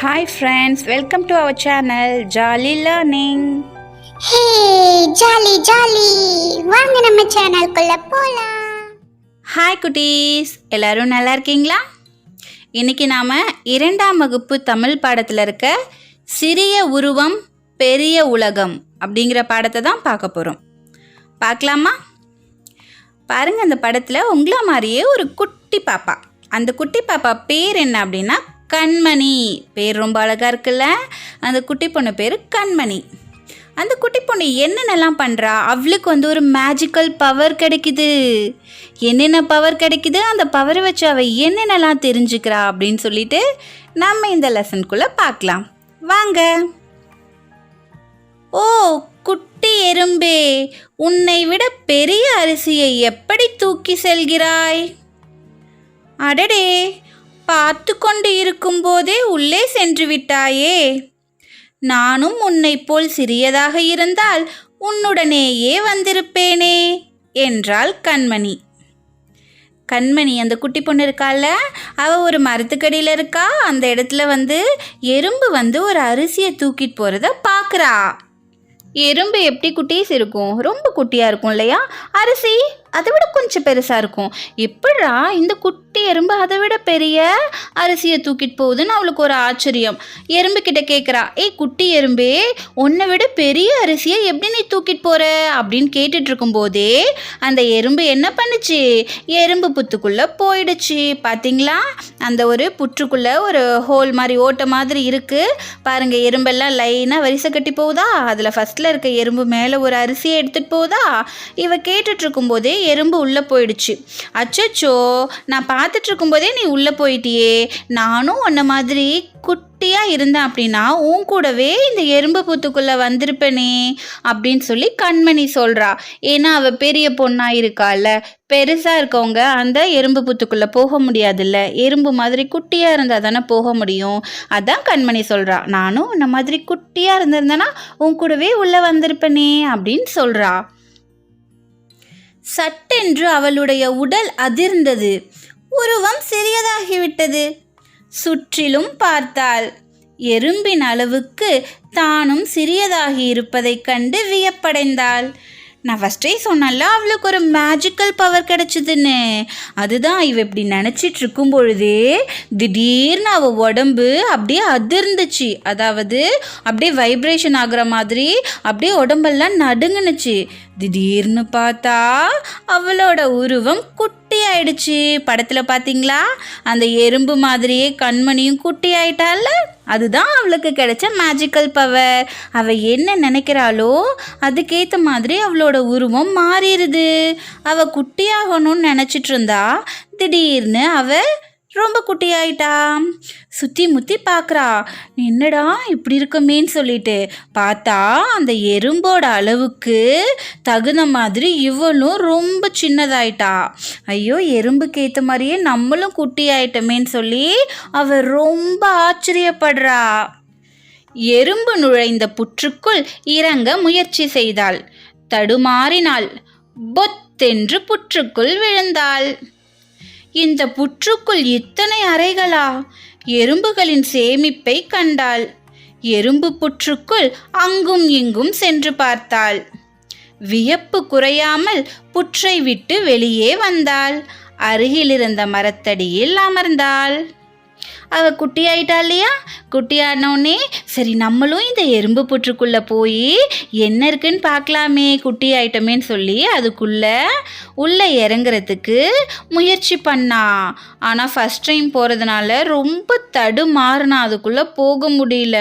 Hi friends, welcome to our channel Jolly Learning. Hey jolly jolly வாங்க நம்ம சேனலுக்குள்ள போலாம். Hi குட்டீஸ், எல்லாரும் நல்லா இருக்கீங்களா? இன்னைக்கு நாம் 2ஆம் வகுப்பு தமிழ் பாடத்தில் இருக்க சிறிய உருவம் பெரிய உலகம் அப்படிங்கிற பாடத்தை தான் பார்க்க போகிறோம். பார்க்கலாமா? பாருங்கள், அந்த படத்தில் உங்கள மாதிரியே ஒரு குட்டி பாப்பா. அந்த குட்டி பாப்பா பேர் என்ன அப்படின்னா கண்மணி. பேர் ரொம்ப அழகாக இருக்குல்ல? அந்த குட்டி பொண்ணு பேர் கண்மணி. அந்த குட்டி பொண்ணு என்னென்னலாம் பண்ணுறா? அவளுக்கு ஒரு மேஜிக்கல் பவர் கிடைக்குது. என்னென்ன பவர் கிடைக்குது, அந்த பவரை வச்சு அவள் என்னென்னலாம் தெரிஞ்சுக்கிறா அப்படின்னு சொல்லிட்டு நம்ம இந்த லெசனுக்குள்ளே பார்க்கலாம். வாங்க. ஓ குட்டி எறும்பே, உன்னை விட பெரிய அரிசியை எப்படி தூக்கி செல்கிறாய்? அடடே, பார்த்து கொண்டு இருக்கும்போதே உள்ளே சென்று விட்டாயே. நானும் உன்னை போல் சிறியதாக இருந்தால் உன்னுடனேயே வந்திருப்பேனே என்றாள் கண்மணி. கண்மணி அந்த குட்டி பொண்ணு இருக்கால, அவள் ஒரு மரத்துக்கடியில் இருக்கா. அந்த இடத்துல எறும்பு ஒரு அரிசியை தூக்கிட்டு போகிறத பார்க்குறா. எறும்பு எப்படி குட்டீஸ் இருக்கும்? ரொம்ப குட்டியாக இருக்கும் இல்லையா? அரிசி அதை விட கொஞ்சம் பெருசாக இருக்கும். எப்படா இந்த குட்டி எறும்பு அதை விட பெரிய அரிசியை தூக்கிட்டு போகுதுன்னு அவளுக்கு ஒரு ஆச்சரியம். எறும்பு கிட்ட கேட்குறா, ஏய் குட்டி எறும்பே, உன்னை விட பெரிய அரிசியை எப்படி நீ தூக்கிட்டு போகிற அப்படின்னு கேட்டுட்டு இருக்கும்போதே அந்த எறும்பு என்ன பண்ணுச்சு? எறும்பு புத்துக்குள்ளே போயிடுச்சு. பார்த்தீங்களா? அந்த ஒரு புற்றுக்குள்ளே ஒரு ஹோல் மாதிரி ஓட்ட மாதிரி இருக்குது பாருங்கள். எறும்பெல்லாம் லைனாக வரிசை கட்டி போகுதா? அதில் ஃபஸ்ட்டில் இருக்க எறும்பு மேலே ஒரு அரிசியை எடுத்துகிட்டு போகுதா? இவ கேட்டுட்டு இருக்கும்போதே எறும்பு உள்ளே போயிடுச்சு. அச்சச்சோ, நான் பார்த்துட்டு இருக்கும்போதே நீ உள்ளே போயிட்டியே. நானும் உன்ன மாதிரி குட்டியாக இருந்தேன் அப்படின்னா உன் கூடவே இந்த எறும்பு புத்துக்குள்ளே வந்திருப்பேனே அப்படின்னு சொல்லி கண்மணி சொல்கிறா. ஏன்னா அவள் பெரிய பொண்ணாக இருக்கால, பெருசாக இருக்கவங்க அந்த எறும்பு புத்துக்குள்ளே போக முடியாதுல்ல. எறும்பு மாதிரி குட்டியாக இருந்தால் தானே போக முடியும். அதான் கண்மணி சொல்கிறா, நானும் உன்ன மாதிரி குட்டியாக இருந்திருந்தேன்னா உன் கூடவே உள்ளே வந்திருப்பேனே அப்படின்னு சொல்கிறா. சட்டென்று அவளுடைய உடல் அதிர்ந்தது. உருவம் சிறியதாகிவிட்டது. சுற்றிலும் பார்த்தாள். எறும்பின் அளவுக்கு தானும் சிறியதாகி இருப்பதைக் கண்டு வியப்படைந்தாள். நான் ஃபஸ்ட்டே சொன்னல அவளுக்கு ஒரு மேஜிக்கல் பவர் கிடச்சிதுன்னு. அதுதான் இவ இப்படி நினச்சிட்டு இருக்கும் பொழுதே திடீர்னு அவள் உடம்பு அப்படியே அதிர்ந்துச்சு. அதாவது அப்படியே வைப்ரேஷன் ஆகுற மாதிரி அப்படியே உடம்பெல்லாம் நடுங்குனுச்சு. திடீர்னு பார்த்தா அவளோட உருவம் குட்டி ஆயிடுச்சு. படத்தில் பார்த்தீங்களா? அந்த எறும்பு மாதிரியே கண்மணியும் குட்டி ஆயிட்டால. அதுதான் அவளுக்கு கிடைச்ச மேஜிக்கல் பவர். அவள் என்ன நினைக்கிறாளோ அதுக்கேற்ற மாதிரி அவளோட உருவம் மாறிடுது. அவள் குட்டியாகணும்னு நினச்சிட்டு இருந்தா திடீர்னு அவள் ரொம்ப குட்டியாயிட்டா. சுற்றி முற்றி பார்க்குறா, என்னடா இப்படி இருக்கமேன்னு சொல்லிட்டு பார்த்தா அந்த எறும்போட அளவுக்கு தகுந்த மாதிரி இவளும் ரொம்ப சின்னதாயிட்டா. ஐயோ, எறும்புக்கு ஏற்ற மாதிரியே நம்மளும் குட்டி ஆயிட்டமேன்னு சொல்லி அவள் ரொம்ப ஆச்சரியப்படுறா. எறும்பு நுழைந்த புற்றுக்குள் இறங்க முயற்சி செய்தாள். தடுமாறினாள். பொத்தென்று புற்றுக்குள் விழுந்தாள். இந்த புற்றுக்குள் இத்தனை அறைகளா? எறும்புகளின் சேமிப்பை கண்டாள். எறும்பு புற்றுக்குள் அங்கும் இங்கும் சென்று பார்த்தாள். வியப்பு குறையாமல் புற்றை விட்டு வெளியே வந்தாள். அருகிலிருந்த மரத்தடியில் அமர்ந்தாள். அவ குட்டியாயிட்டா இல்லையா? குட்டியானோடனே சரி நம்மளும் இந்த எறும்பு புற்றுக்குள்ளே போய் என்ன இருக்குன்னு பார்க்கலாமே, குட்டி ஆயிட்டமேன்னு சொல்லி உள்ளே இறங்குறதுக்கு முயற்சி பண்ணா. ஆனால் ஃபஸ்ட் டைம் போகிறதுனால ரொம்ப தடுமாறினா. அதுக்குள்ளே போக முடியல.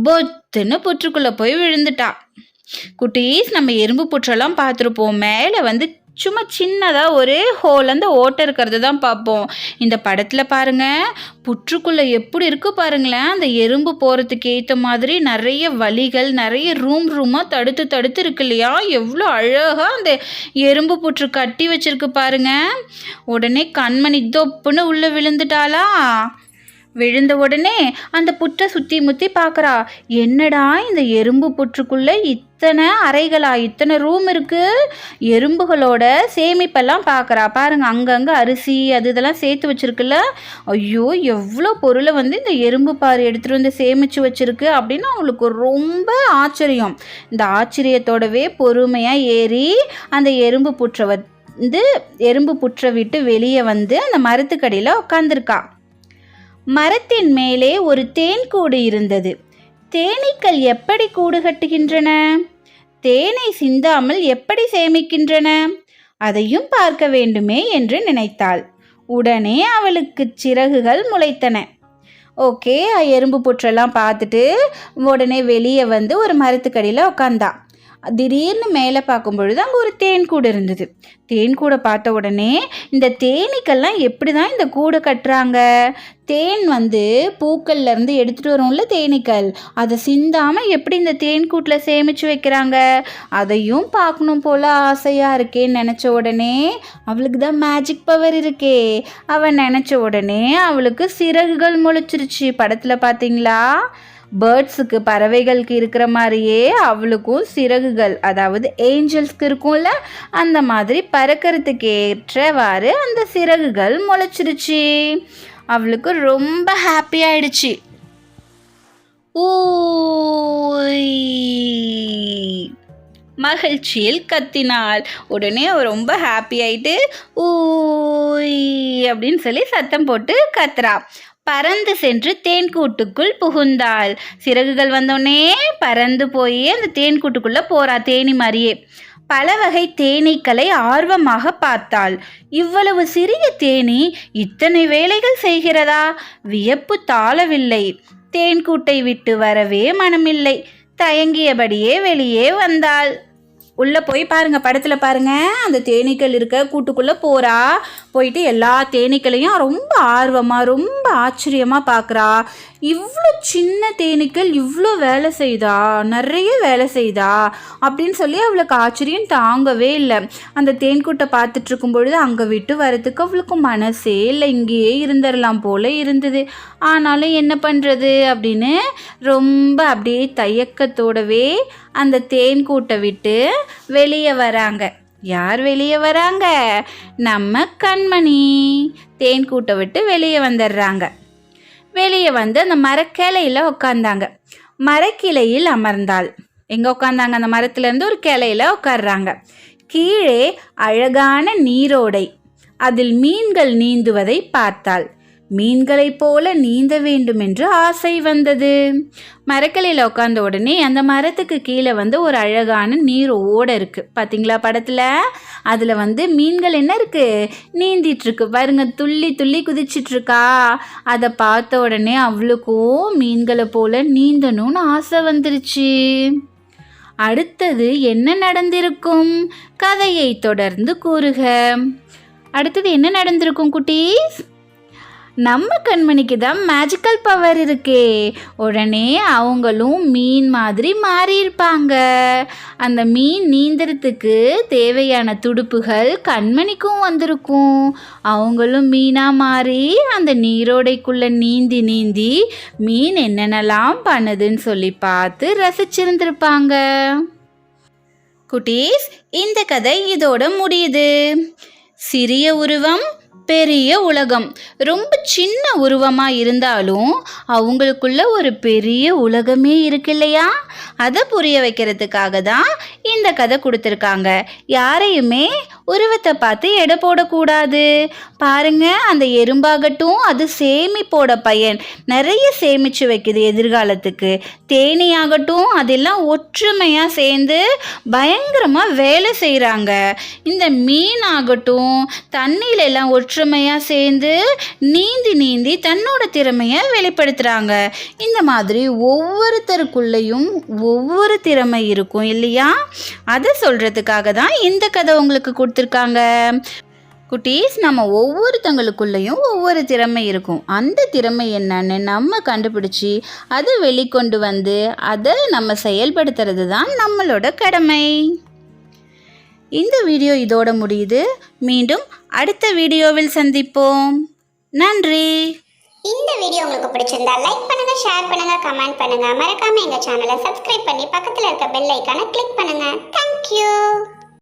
பொத்துன்னு புற்றுக்குள்ளே போய் விழுந்துட்டா. குட்டீஸ், நம்ம எறும்பு புற்றெல்லாம் பார்த்துருப்போம். மேலே சும்மா சின்னதாக ஒரு ஹோல், அந்த ஓட்டை இருக்கிறது தான் பார்ப்போம். இந்த படத்தில் பாருங்கள், புற்றுக்குள்ளே எப்படி இருக்குது பாருங்களேன். அந்த எறும்பு போகிறதுக்கு ஏற்ற மாதிரி நிறைய வழிகள், நிறைய ரூமாக தடுத்து இருக்கு இல்லையா? எவ்வளோ அழகாக அந்த எறும்பு புற்று கட்டி வச்சிருக்கு பாருங்க. உடனே கண்மணி தொப்புன்னு உள்ளே விழுந்துட்டாளா? விழுந்த உடனே அந்த புற்றை சுற்றி முற்றி பார்க்குறா. என்னடா இந்த எறும்பு புற்றுக்குள்ளே இத்தனை அறைகளா, இத்தனை ரூம் இருக்குது. எறும்புகளோட சேமிப்பெல்லாம் பார்க்குறா. பாருங்கள், அங்கங்கே அரிசி அது இதெல்லாம் சேர்த்து வச்சுருக்குல்ல. ஐயோ, எவ்வளோ பொருளை வந்து இந்த எறும்பு பாரு எடுத்துகிட்டு வந்து சேமித்து வச்சுருக்கு அப்படின்னு அவளுக்கு ரொம்ப ஆச்சரியம். இந்த ஆச்சரியத்தோடவே பொறுமையாக ஏறி அந்த எறும்பு புற்றை விட்டு வெளியே வந்து அந்த மரத்துக்கடியில் உட்காந்துருக்கா. மரத்தின் மேலே ஒரு தேன் கூடு இருந்தது. தேனீக்கள் எப்படி கூடு கட்டுகின்றன? தேனை சிந்தாமல் எப்படி சேமிக்கின்றன? அதையும் பார்க்க வேண்டுமே என்று நினைத்தாள். உடனே அவளுக்கு சிறகுகள் முளைத்தன. ஓகே, எறும்பு புற்றெல்லாம் பார்த்துட்டு உடனே வெளியே வந்து ஒரு மரத்துக்கடியில் உட்காந்தா. திடீர்னு மேலே பார்க்கும் பொழுது அங்கே ஒரு தேன் கூடு இருந்தது. தேன் கூடை பார்த்த உடனே இந்த தேனீக்கள்லாம் எப்படி தான் இந்த கூடை கட்டுறாங்க? தேன் வந்து பூக்கள்லேருந்து எடுத்துகிட்டு வரும்ல தேனீக்கள், அதை சிந்தாமல் எப்படி இந்த தேன் கூட்டில் சேமித்து வைக்கிறாங்க? அதையும் பார்க்கணும் போல் ஆசையாக இருக்கேன்னு நினச்ச உடனே அவளுக்கு தான் மேஜிக் பவர் இருக்கே. அவள் நினச்ச உடனே அவளுக்கு சிறகுகள் முளைச்சிருச்சு. படத்தில் பார்த்தீங்களா? பேர்ட்ஸுக்கு, பறவைகளுக்கு இருக்கிற மாதிரியே அவளுக்கும் சிறகுகள், அதாவது ஏஞ்சல்ஸ்க்கு இருக்கும்ல, அந்த மாதிரி பறக்கிறதுக்கு ஏற்றவாறு அந்த சிறகுகள் முளைச்சிருச்சு. அவளுக்கு ரொம்ப ஹாப்பி ஆயிடுச்சு. ஊய் மகிழ்ச்சியில் கத்தினாள். உடனே ரொம்ப ஹாப்பி ஆயிட்டு ஊய் அப்படின்னு சொல்லி சத்தம் போட்டு கத்துறா. பறந்து சென்று தேன்கூட்டுக்குள் புகுந்தாள். சிறகுகள் வந்தோடனே பறந்து போய் அந்த தேன்கூட்டுக்குள்ளே போறா. தேனி மாதிரியே பல வகை தேனீக்களை ஆர்வமாக பார்த்தாள். இவ்வளவு சிறிய தேனி இத்தனை வேலைகள் செய்கிறதா? வியப்பு தாளவில்லை. தேன்கூட்டை விட்டு வரவே மனமில்லை. தயங்கியபடியே வெளியே வந்தாள். உள்ளே போய் பாருங்கள், படத்தில் பாருங்கள், அந்த தேனீக்கள் இருக்க கூட்டுக்குள்ளே போகிறா. போயிட்டு எல்லா தேனீக்களையும் ரொம்ப ஆர்வமாக ரொம்ப ஆச்சரியமாக பார்க்குறா. இவ்வளோ சின்ன தேனீக்கள் இவ்வளோ வேலை செய்தா, நிறைய வேலை செய்தா அப்படின்னு சொல்லி அவளுக்கு ஆச்சரியம் தாங்கவே இல்லை. அந்த தேன்கூட்டை பார்த்துட்டு இருக்கும் பொழுது அங்கே விட்டு வரத்துக்கு அவளுக்கு மனசே இல்லை. இங்கேயே இருந்துடலாம் போல இருந்தது. ஆனாலும் என்ன பண்ணுறது அப்படின்னு ரொம்ப அப்படியே தயக்கத்தோடவே அந்த தேன்கூட்டை விட்டு வெளியே வராங்க. யார் வெளியே வராங்க? நம்ம கண்மணி தேன்கூட்டை விட்டு வெளியே வந்துடுறாங்க. வெளியே வந்து அந்த மரக்கிளையில் உட்காந்தாங்க. மரக்கிளையில் அமர்ந்தாள். எங்கே உட்காந்தாங்க? அந்த மரத்துலேருந்து ஒரு கிளையில் உட்கார்றாங்க. கீழே அழகான நீரோடை, அதில் மீன்கள் நீந்துவதை பார்த்தாள். மீன்களைப் போல நீந்த வேண்டும் என்று ஆசை வந்தது. மரக்கிளையில் உட்கார்ந்த உடனே அந்த மரத்துக்கு கீழே வந்து ஒரு அழகான நீர் ஓடை இருக்குது. பார்த்தீங்களா படத்தில்? அதில் வந்து மீன்கள் என்ன இருக்குது? நீந்திட்டுருக்கு பாருங்க, துள்ளி துள்ளி குதிச்சிட்ருக்கா. அதை பார்த்த உடனே அவளுக்கும் மீன்களை போல நீந்தணும்னு ஆசை வந்துருச்சு. அடுத்தது என்ன நடந்திருக்கும்? கதையை தொடர்ந்து கூறுக. அடுத்தது என்ன நடந்திருக்கும் குட்டீஸ்? நம்ம கண்மணிக்கு தான் மேஜிக்கல் பவர் இருக்கே. உடனே அவங்களும் மீன் மாதிரி மாறி இருப்பாங்க. அந்த மீன் நீந்துறதுக்கு தேவையான துடுப்புகள் கண்மணிக்கும் வந்திருக்கும். அவங்களும் மீனாக மாறி அந்த நீரோடைக்குள்ளே நீந்தி நீந்தி மீன் என்னென்னலாம் பண்ணுதுன்னு சொல்லி பார்த்து ரசிச்சிருந்திருப்பாங்க. குட்டீஸ், இந்த கதை இதோட முடியுது. சிறிய உருவம், பெரிய உலகம். ரொம்ப சின்ன உருவமாக இருந்தாலும் அவங்களுக்குள்ள ஒரு பெரிய உலகமே இருக்கு இல்லையா? அதை புரிய வைக்கிறதுக்காக தான் இந்த கதை கொடுத்துருக்காங்க. யாரையுமே உருவத்தை பார்த்து எடை போடக்கூடாது. பாருங்க, அந்த எறும்பாகட்டும், அது சேமிப்போட பயன், நிறைய சேமித்து வைக்குது எதிர்காலத்துக்கு. தேனியாகட்டும், அதெல்லாம் ஒற்றுமையாக சேர்ந்து பயங்கரமாக வேலை செய்கிறாங்க. இந்த மீன் ஆகட்டும், தண்ணியில எல்லாம் ஒற்றுமையாக சேர்ந்து நீந்தி நீந்தி தன்னோட திறமையை வெளிப்படுத்துகிறாங்க. இந்த மாதிரி ஒவ்வொருத்தருக்குள்ளேயும் ஒவ்வொரு திறமை இருக்கும் இல்லையா? அதை சொல்கிறதுக்காக தான் இந்த கதை உங்களுக்கு கொடுத்துருக்காங்க. குட்டீஸ், நம்ம ஒவ்வொருத்தங்களுக்குள்ளேயும் ஒவ்வொரு திறமை இருக்கும். அந்த திறமை என்னன்னு நம்ம கண்டுபிடிச்சி அதை வெளிக்கொண்டு வந்து அதை நம்ம செயல்படுத்துறது தான் நம்மளோட கடமை. இந்த வீடியோ இதோட முடியுது. மீண்டும் அடுத்த வீடியோவில் சந்திப்போம். நன்றி. இந்த வீடியோ உங்களுக்கு பிடிச்சிருந்தா லைக் பண்ணுங்க, ஷேர் பண்ணுங்க, கமெண்ட் பண்ணுங்க. மறக்காம எங்க சேனலை சப்ஸ்கிரைப் பண்ணி பக்கத்துல இருக்க பெல் ஐகானை கிளிக் பண்ணுங்க. Thank you.